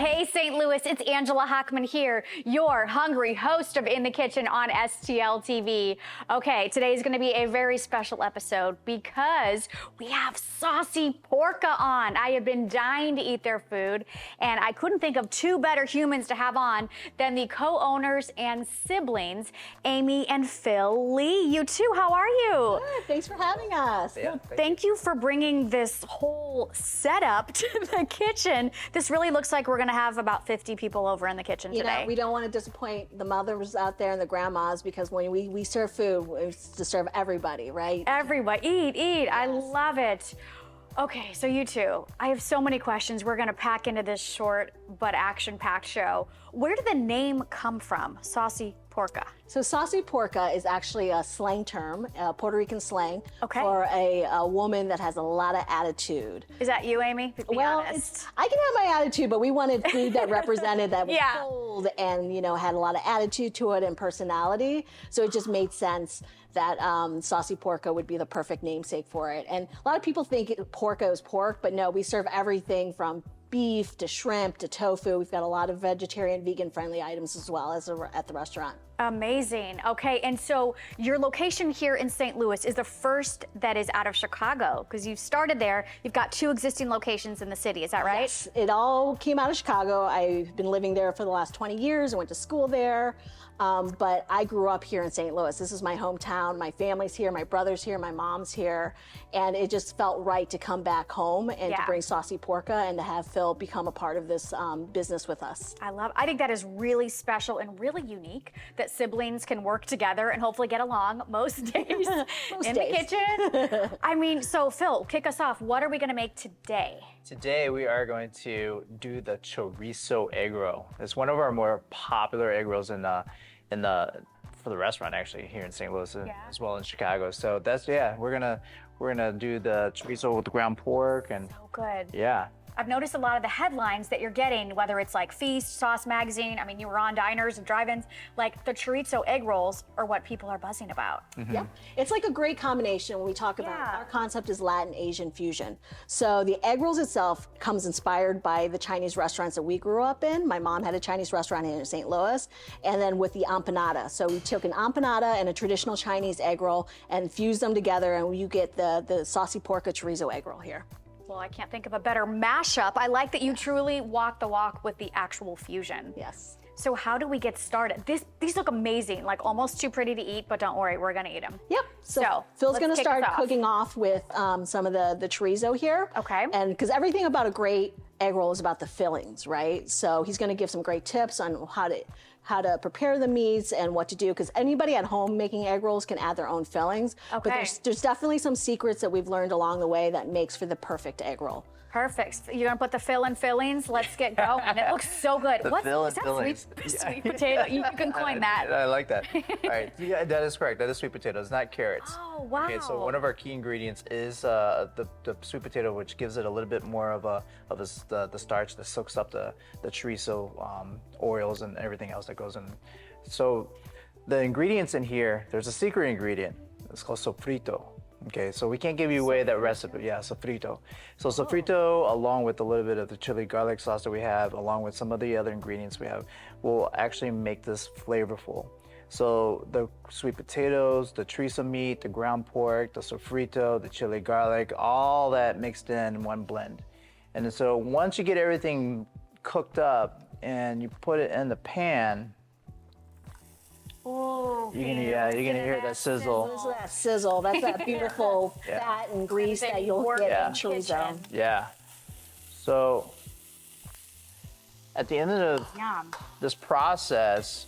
Hey, St. Louis, it's Angela Hochman here, your hungry host of In the Kitchen on STL TV. Okay, today's going to be a very special episode because we have Saucy Porka on. I have been dying to eat their food, and I couldn't think of two better humans to have on than the co-owners and siblings, Amy and Phil Lee. You two, how are you? Good, thanks for having us. Well, thank you for bringing this whole setup to the kitchen. This really looks like we're going to have about 50 people over in the kitchen today. You know, we don't want to disappoint the mothers out there and the grandmas because when we serve food, it's to serve everybody, right? Everybody, eat. Yes. I love it. Okay, so you two, I have so many questions. We're going to pack into this short but action-packed show. Where did the name come from, Saucy Porka? So Saucy Porka is actually a slang term, Puerto Rican slang, for a woman that has a lot of attitude. Is that you, Amy? Be honest. I can have my attitude, but we wanted food that represented that was bold and, you know, had a lot of attitude to it and personality. So it just made sense that Saucy Porka would be the perfect namesake for it. And a lot of people think porka is pork, but no, we serve everything from beef to shrimp to tofu. We've got a lot of vegetarian, vegan-friendly items as well as at the restaurant. Amazing. Okay, and so your location here in St. Louis is the first that is out of Chicago because you've started there. You've got two existing locations in the city. Is that right? Yes, it all came out of Chicago. I've been living there for the last 20 years. I went to school there. But I grew up here in St. Louis. This is my hometown. My family's here, my brother's here, my mom's here. And it just felt right to come back home and to bring Saucy Porka and to have Phil become a part of this business with us. I think that is really special and really unique that siblings can work together and hopefully get along most days in the kitchen. I mean, so Phil, kick us off. What are we gonna make today? Today we are going to do the Chorizo Egg Roll. It's one of our more popular egg rolls for the restaurant actually here in St. Louis as well in Chicago. So that's we're gonna do the chorizo with the ground pork and so good. Yeah. I've noticed a lot of the headlines that you're getting, whether it's like Feast, Sauce Magazine, I mean, you were on diners and drive-ins, like the chorizo egg rolls are what people are buzzing about. Mm-hmm. Yeah, it's like a great combination when we talk about our concept is Latin Asian fusion. So the egg rolls itself comes inspired by the Chinese restaurants that we grew up in. My mom had a Chinese restaurant in St. Louis, and then with the empanada. So we took an empanada and a traditional Chinese egg roll and fused them together, and you get the Saucy Porka chorizo egg roll here. Well, I can't think of a better mashup. I like that you truly walk the walk with the actual fusion. Yes. So how do we get started? These look amazing, like almost too pretty to eat, but don't worry, we're gonna eat them. Yep. So Phil's gonna start cooking off with some of the chorizo here. Okay. And because everything about a great egg roll is about the fillings, right? So he's gonna give some great tips on how to prepare the meats and what to do, because anybody at home making egg rolls can add their own fillings. Okay. But there's definitely some secrets that we've learned along the way that makes for the perfect egg roll. Perfect. You're gonna put the fill and fillings. Let's get going. It looks so good. What is that? Fillings. Sweet potato. You can coin that. I like that. All right, yeah, that is correct. That is sweet potatoes, not carrots. Oh, wow. Okay, so one of our key ingredients is the sweet potato, which gives it a little bit more of the starch that soaks up the chorizo oils and everything else that goes in. So the ingredients in here, there's a secret ingredient. It's called sofrito. Okay, so we can't give you away that recipe. Yeah, sofrito. So sofrito, along with a little bit of the chili garlic sauce that we have, along with some of the other ingredients we have, will actually make this flavorful. So the sweet potatoes, the chorizo meat, the ground pork, the sofrito, the chili garlic, all that mixed in one blend. And so once you get everything cooked up and you put it in the pan, you're gonna hear that sizzle. Listen to that sizzle. That's that beautiful fat and grease that you'll get in chorizo. Yeah. So at the end of this process,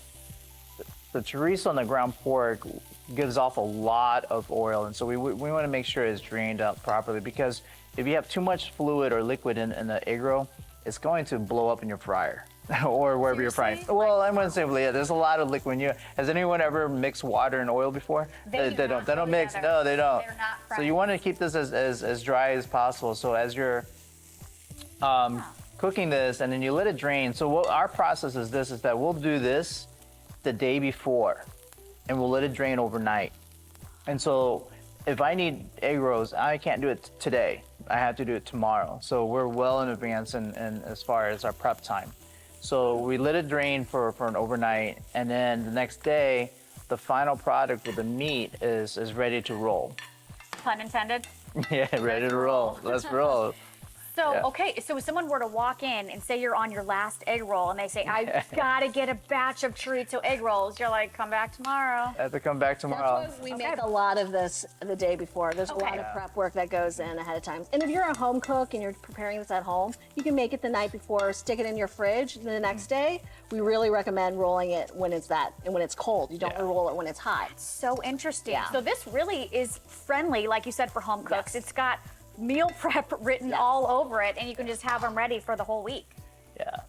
the chorizo and the ground pork gives off a lot of oil, and so we want to make sure it's drained out properly, because if you have too much fluid or liquid in the egg roll, it's going to blow up in your fryer. Or wherever you're frying. Well, I'm gonna say, there's a lot of liquid. Has anyone ever mixed water and oil before? They don't mix. No, they don't. They're not friends. So you want to keep this as dry as possible. So as you're cooking this, and then you let it drain. So what our process is that we'll do this the day before, and we'll let it drain overnight. And so if I need egg rolls, I can't do it today. I have to do it tomorrow. So we're well in advance and as far as our prep time. So we let it drain for an overnight, and then the next day, the final product with the meat is ready to roll. Pun intended. Yeah, ready to roll. Let's roll. So, Yeah. okay, so if someone were to walk in and say you're on your last egg roll and they say, I've got to get a batch of chorizo egg rolls, you're like, come back tomorrow. I have to come back tomorrow. That's why we make a lot of this the day before. There's a lot of prep work that goes in ahead of time. And if you're a home cook and you're preparing this at home, you can make it the night before, stick it in your fridge, and the next day, we really recommend rolling it when it's cold. You don't roll it when it's hot. So interesting. Yeah. So this really is friendly, like you said, for home cooks. It's got meal prep written all over it, and you can just have them ready for the whole week. Yeah.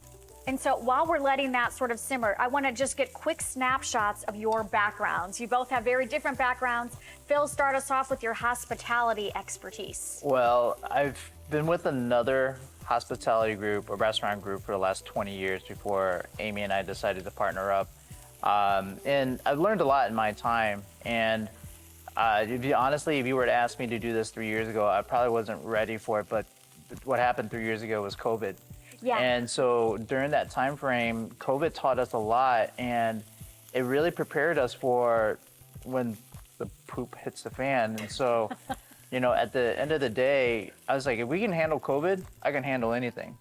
And so while we're letting that sort of simmer, I want to just get quick snapshots of your backgrounds. You both have very different backgrounds. Phil, start us off with your hospitality expertise. Well, I've been with another hospitality group, a restaurant group, for the last 20 years before Amy and I decided to partner up. And I've learned a lot in my time. And honestly, if you were to ask me to do this 3 years ago, I probably wasn't ready for it. But what happened 3 years ago was COVID. Yeah. And so during that time frame, COVID taught us a lot, and it really prepared us for when the poop hits the fan. And so, at the end of the day, I was like, if we can handle COVID, I can handle anything.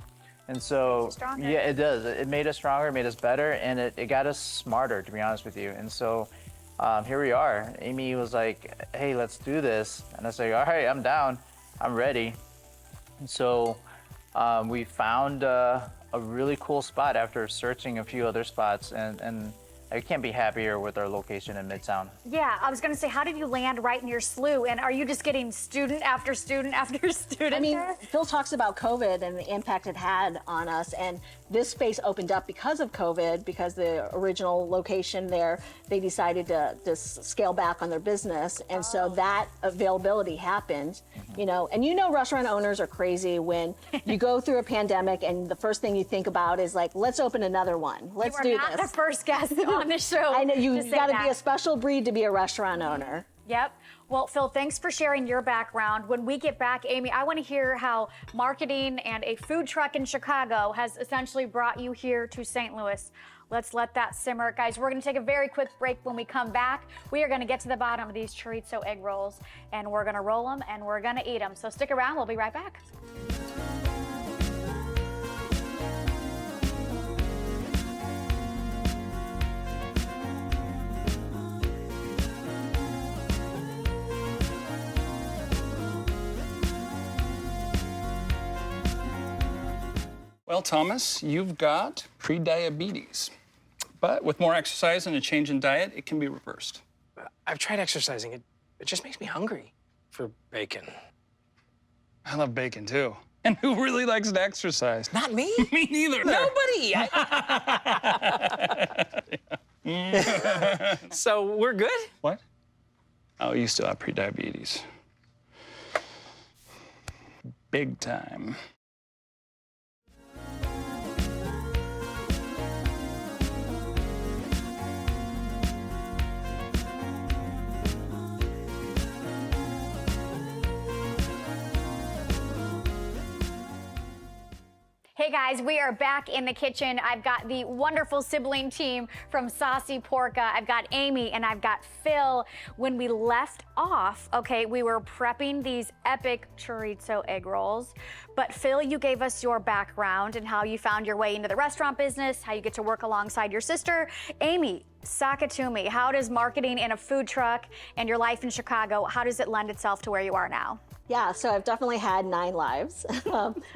And so, yeah, it does. It made us stronger, it made us better, and it got us smarter, to be honest with you. And so here we are. Amy was like, hey, let's do this. And I was like, all right, I'm down. I'm ready. And so we found a really cool spot after searching a few other spots, and I can't be happier with our location in Midtown. Yeah, I was going to say, how did you land right near SLU? And are you just getting student after student after student? I mean, Phil talks about COVID and the impact it had on us, and this space opened up because of COVID, because the original location there, they decided to scale back on their business, and so that availability happened, and restaurant owners are crazy when you go through a pandemic and the first thing you think about is like, let's open another one. Let's do this. You are not the first guest on the show. I know, you got to be a special breed to be a restaurant owner. Yep. Well, Phil, thanks for sharing your background. When we get back, Amy, I want to hear how marketing and a food truck in Chicago has essentially brought you here to St. Louis. Let's let that simmer. Guys, we're going to take a very quick break. When we come back, we are going to get to the bottom of these chorizo egg rolls, and we're going to roll them, and we're going to eat them. So stick around. We'll be right back. Well, Thomas, you've got pre-diabetes. But with more exercise and a change in diet, it can be reversed. I've tried exercising. It just makes me hungry for bacon. I love bacon, too. And who really likes to exercise? Not me. Me neither. Nobody. So we're good? What? Oh, you still have pre-diabetes. Big time. Hey guys, we are back in the kitchen. I've got the wonderful sibling team from Saucy Porka. I've got Amy and I've got Phil. When we left off, we were prepping these epic chorizo egg rolls. But Phil, you gave us your background and how you found your way into the restaurant business, how you get to work alongside your sister. Amy, sock it to me. How does marketing in a food truck and your life in Chicago, how does it lend itself to where you are now? Yeah, so I've definitely had 9 lives.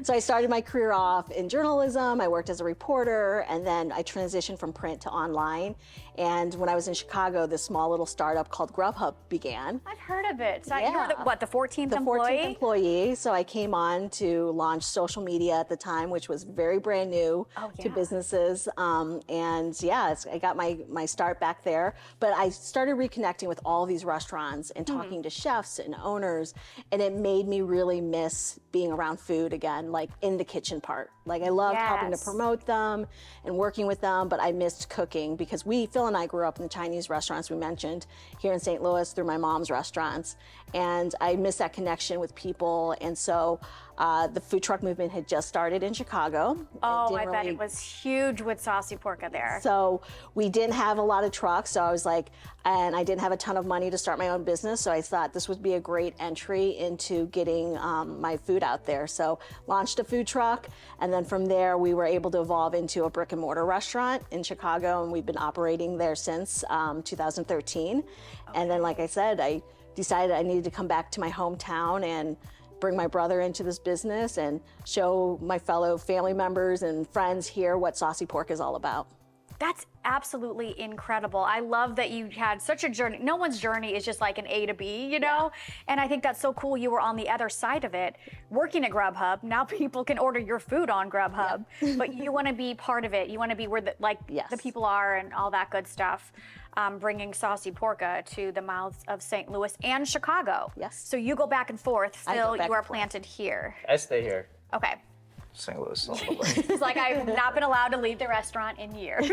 So I started my career off in journalism. I worked as a reporter, and then I transitioned from print to online. And when I was in Chicago, this small little startup called Grubhub began. I've heard of it. So you were the 14th employee? The 14th employee. So I came on to launch social media at the time, which was very brand new to businesses. I got my start back there. But I started reconnecting with all these restaurants and talking to chefs and owners. And it made me really miss being around food again, like in the kitchen part. Like I loved helping to promote them and working with them, but I missed cooking because Phil and I grew up in the Chinese restaurants we mentioned here in St. Louis through my mom's restaurants. And I missed that connection with people. And so The food truck movement had just started in Chicago. Oh, I bet it was huge with Saucy Porka there. So we didn't have a lot of trucks. So I was like, and I didn't have a ton of money to start my own business. So I thought this would be a great entry into getting my food out there. So launched a food truck. And then from there, we were able to evolve into a brick and mortar restaurant in Chicago. And we've been operating there since 2013. And then, like I said, I decided I needed to come back to my hometown and bring my brother into this business and show my fellow family members and friends here what Saucy Pork is all about. That's absolutely incredible. I love that you had such a journey. No one's journey is just like an A to B, you know? And I think that's so cool. You were on the other side of it, working at Grubhub. Now people can order your food on Grubhub, but you want to be part of it. You want to be where the people are and all that good stuff. Bringing Saucy Porka to the mouths of St. Louis and Chicago. Yes. So you go back and forth. Phil, you are planted here. I stay here. Okay. St. Louis all the way. It's like I've not been allowed to leave the restaurant in years.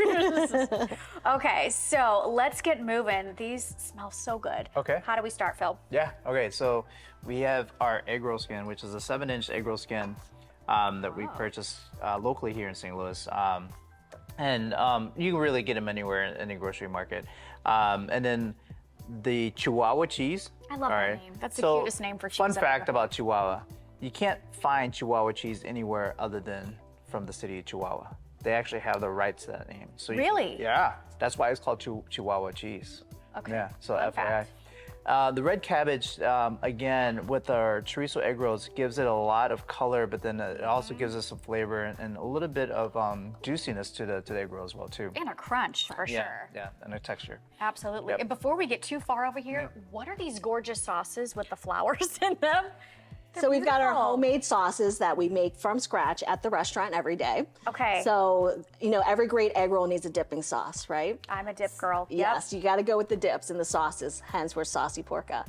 Okay, so let's get moving. These smell so good. Okay. How do we start, Phil? Yeah, okay, so we have our egg roll skin, which is a 7-inch egg roll skin that we purchased locally here in St. Louis. And you can really get them anywhere in any grocery market. And then the Chihuahua cheese. I love that name. That's the cutest name for cheese. Fun fact about Chihuahua. You can't find Chihuahua cheese anywhere other than from the city of Chihuahua. They actually have the rights to that name. So Really? Yeah. That's why it's called Chihuahua cheese. Okay. Yeah, so Fun FYI. fact. The red cabbage, again, with our chorizo egg rolls, gives it a lot of color, but then it also gives us some flavor and a little bit of juiciness to the egg roll as well, too. And a crunch, for sure. Yeah, and a texture. Absolutely. Yep. And before we get too far over here, what are these gorgeous sauces with the flowers in them? So we've got our beautiful. homemade sauces that we make from scratch at the restaurant every day. Okay. So, you know, every great egg roll needs a dipping sauce, right? I'm a dip girl. Yes, you got to go with the dips and the sauces, hence we're Saucy Porka.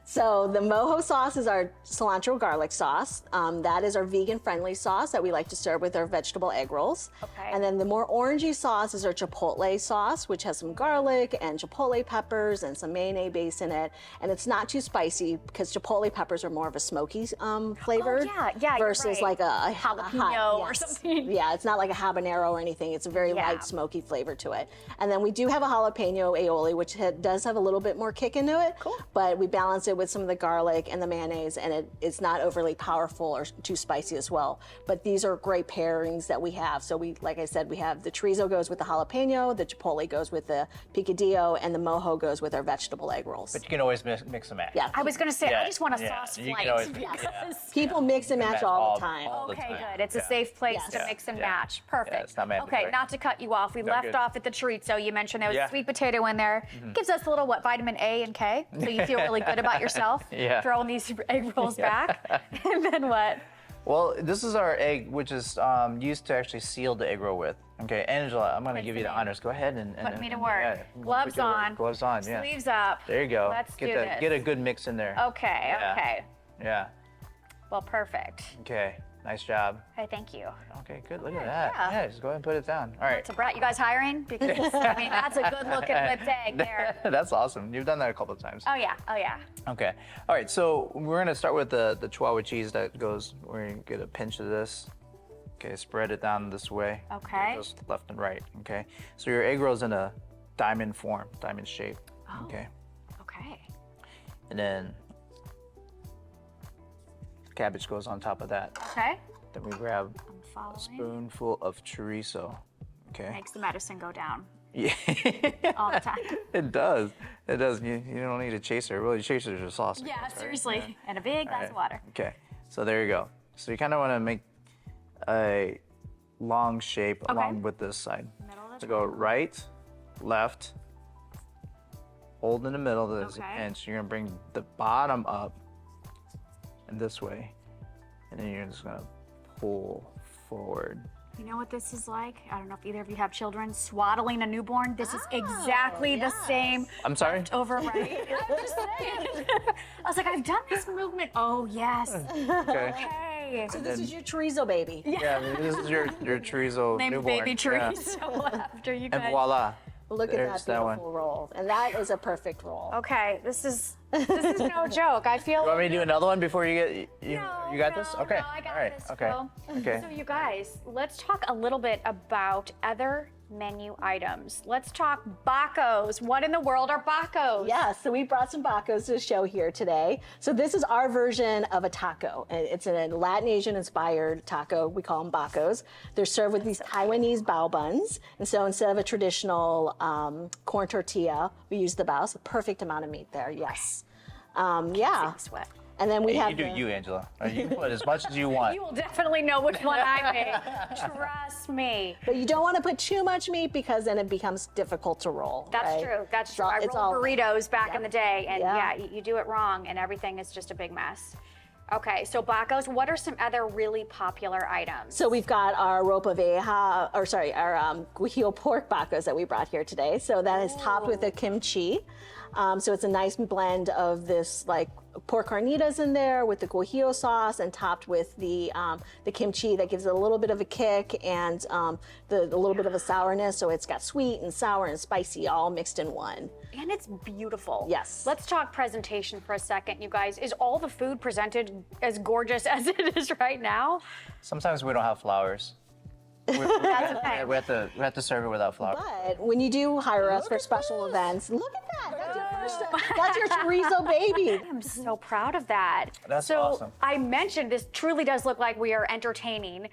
So the mojo sauce is our cilantro garlic sauce. That is our vegan-friendly sauce that we like to serve with our vegetable egg rolls. Okay. And then the more orangey sauce is our chipotle sauce, which has some garlic and chipotle peppers and some mayonnaise base in it. And it's not too spicy because chipotle peppers are more of a smoky flavor. Oh, yeah, you're versus right. like a Jalapeno or something. Yeah, it's not like a habanero or anything. It's a very light smoky flavor to it. And then we do have a jalapeno aioli, which does have a little bit more kick into it. Cool. But we balance it with some of the garlic and the mayonnaise, and it's not overly powerful or too spicy as well. But these are great pairings that we have. So we, like I said, we have the chorizo goes with the jalapeno, the chipotle goes with the picadillo, and the mojo goes with our vegetable egg rolls. But you can always mix and match. Yeah. I was going to say, I Yeah, just want a yeah, sauce you flight. can always- Yes. People mix and match match all all- the time. all the Okay, time. good. It's a Yeah. safe place Yes. to Yeah. mix and Yeah. match. Perfect. Yeah, it's not mandatory. Okay, not to cut you off. We No, left good. off at the chorizo. You mentioned there was Yeah. sweet potato in there. Gives us a little, vitamin A and K. So you feel really good about yourself. Yeah. Throwing these egg rolls back. And then what? Well, this is our egg, which is used to actually seal the egg roll with. Okay, Angela, I'm going to What's give the you the name? honors. Go ahead and Put me to and- work. yeah, Gloves put to work. on. Gloves on. Yeah. Sleeves up. There you go. Let's do Get this. a good mix in there. Okay, Yeah. okay. Yeah. Well, perfect. Okay. Nice job. Okay, thank you. Okay, good. Look at that. yeah. Yeah, just go ahead and put it down. All right. So, Brett, you guys hiring? Because, I mean, that's a good looking whipped egg there. That's awesome. You've done that a couple of times. Oh, yeah. Oh, yeah. Okay. All right. So we're gonna start with the Chihuahua cheese that goes. We're gonna get a pinch of this. Okay. Spread it down this way. Okay. It goes left and right. Okay. So your egg roll's in a diamond form, diamond shape. Oh. Okay. Okay. And then cabbage goes on top of that. Okay. Then we grab I'm a following. spoonful of chorizo. Okay. Makes the medicine go down Yeah. all the time. It does. It does. You don't need a chaser. Really, chasers are sauce. Yeah, right? seriously. Yeah. And a big glass of water. Okay, so there you go. So you kind of want to make a long shape along with this side. Middle of the So go right, left, hold in the middle. There's Okay. a pinch. You're gonna bring the bottom up and this way, and then you're just gonna pull forward. You know what this is like? I don't know if either of you have children. Swaddling a newborn. This is exactly the same. I'm sorry. Over right. I'm just saying. I was like, I've done this movement. Oh, yes. Okay. Okay. So this is your chorizo baby. Yeah, this is your chorizo Named newborn. baby Yeah. chorizo after you And guys. voila. Look at There's that that beautiful one. roll. And that is a perfect roll. Okay, this is This is no joke. I feel. You want me to do another one before you get you got this? No, Okay. no, I got All right. this, Okay. Phil. Okay. So you guys, let's talk a little bit about other menu items. Let's talk bacos. What in the world are bacos? Yeah, so we brought some bacos to the show here today. So this is our version of a taco. It's a Latin Asian inspired taco. We call them bacos. They're served with these Taiwanese bao buns. And so instead of a traditional corn tortilla, we use the bao. So perfect amount of meat there, yes. Yeah. Sweat. And then we have You do you, Angela. You can put as much as you want. You will definitely know which one I made. Trust me. But you don't want to put too much meat because then it becomes difficult to roll. That's right? true. That's true. I It's rolled all- burritos back in the day, and Yeah. you do it wrong, and everything is just a big mess. Okay, so bacos. What are some other really popular items? So we've got our ropa vieja, or sorry, our guajillo pork bacos that we brought here today. So that is topped with a kimchi. So it's a nice blend of this like pork carnitas in there with the guajillo sauce and topped with the kimchi that gives it a little bit of a kick and the little bit of a sourness. So it's got sweet and sour and spicy all mixed in one. And it's beautiful. Yes. Let's talk presentation for a second, you guys. Is all the food presented as gorgeous as it is right now? Sometimes we don't have flowers. We have to serve it without flowers. But when you do hire us for special events, look at that. That's your first, that's your chorizo baby. I'm so proud of that. That's so awesome. I mentioned this truly does look like we are entertaining.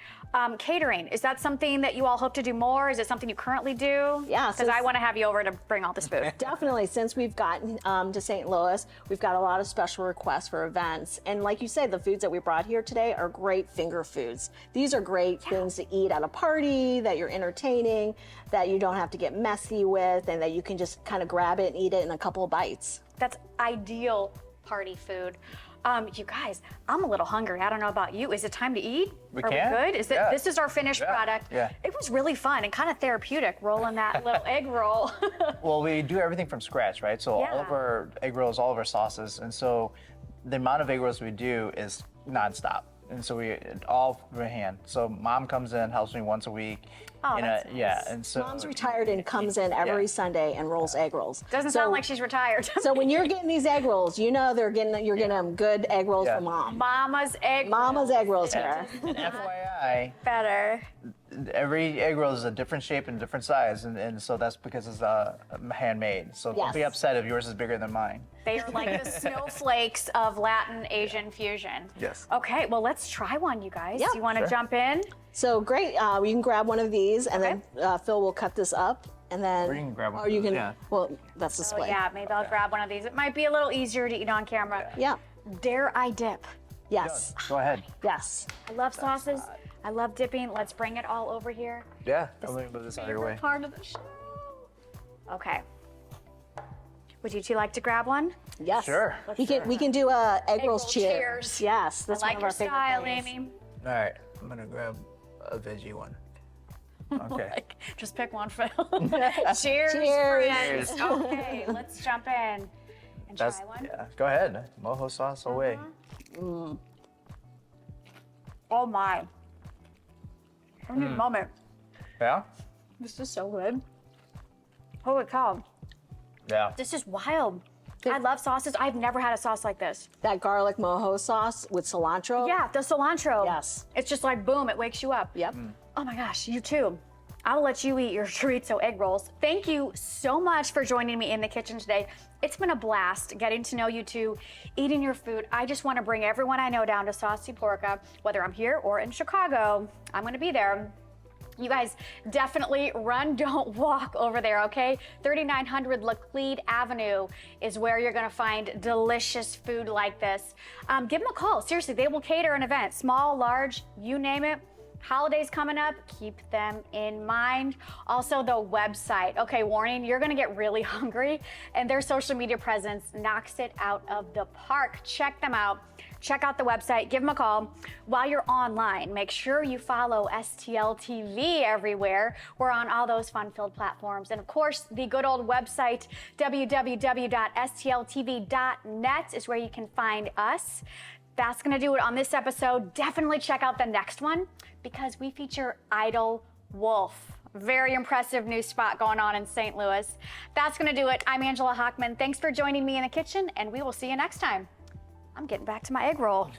Catering, is that something that you all hope to do more? Is it something you currently do? Yeah, Because I want to have you over to bring all this food. Definitely. Since we've gotten to St. Louis, we've got a lot of special requests for events. And like you said, the foods that we brought here today are great finger foods. These are great things to eat at a party, that you're entertaining, that you don't have to get messy with, and that you can just kind of grab it and eat it in a couple of bites. That's ideal party food. You guys, I'm a little hungry. I don't know about you. Is it time to eat? We Are can. we good? Is it? Yeah. This is our finished Yeah. product. Yeah. It was really fun and kind of therapeutic rolling that little egg roll. Well, we do everything from scratch, right? So all Yeah. of our egg rolls, all of our sauces, and so the amount of egg rolls we do is nonstop. And so we all by hand. So mom comes in, helps me once a week. Oh, and, that's nice. Yeah, and so Mom's retired and comes in every Sunday and rolls egg rolls. Doesn't So- sound like she's retired. So when you're getting these egg rolls, you know you're getting them good egg rolls Yeah. from mom. Mama's egg Mama's rolls. egg rolls here. And FYI, Better. every egg roll is a different shape and different size, and so that's because it's handmade. So don't be Yes. upset if yours is bigger than mine. They are like the snowflakes of Latin Asian fusion. Yes. Okay, well, let's try one, you guys. Yeah, You want to sure. jump in? So great. You can grab one of these, and Okay. then Phil will cut this up, and then. Or you can grab one Or you of those, can. yeah. Well, that's the Oh, split. yeah, maybe I'll grab one of these. It might be a little easier to eat on camera. Yeah. Dare I dip? Yes. Go ahead. Yes. I love sauces. I love dipping. Let's bring it all over here. Yeah. I'm gonna move this out of your way. Part of the show. Okay. Would you two like to grab one? Yes. Sure. We can do a egg rolls roll cheers. cheers. Yes. That's I like one of your our favorite style, things. Amy. All right. I'm gonna grab a veggie one. Okay. Like, just pick one, Phil. Cheers, Cheers. friends. Okay, let's jump in and That's try one. yeah. Go ahead. Mojo sauce away. Oh my. I need a moment. Yeah. This is so good. Holy cow. Yeah. This is wild. I love sauces. I've never had a sauce like this. That garlic mojo sauce with cilantro. Yeah, the cilantro. Yes. It's just like boom, it wakes you up. Yep. Oh my gosh, you too. I'll let you eat your chorizo egg rolls. Thank you so much for joining me in the kitchen today. It's been a blast getting to know you two, eating your food. I just want to bring everyone I know down to Saucy Porka, whether I'm here or in Chicago. I'm going to be there. You guys definitely run, don't walk over there, okay? 3900 Laclede Avenue is where you're gonna find delicious food like this. Give them a call. Seriously, they will cater an event, small, large, you name it. Holidays coming up, keep them in mind. Also the website. Okay, warning, you're gonna get really hungry and their social media presence knocks it out of the park. Check them out. Check out the website, give them a call. While you're online, make sure you follow STL TV everywhere. We're on all those fun-filled platforms. And of course, the good old website, www.stltv.net is where you can find us. That's gonna do it on this episode. Definitely check out the next one because we feature Idle Wolf. Very impressive new spot going on in St. Louis. That's going to do it. I'm Angela Hochman. Thanks for joining me in the kitchen, and we will see you next time. I'm getting back to my egg roll.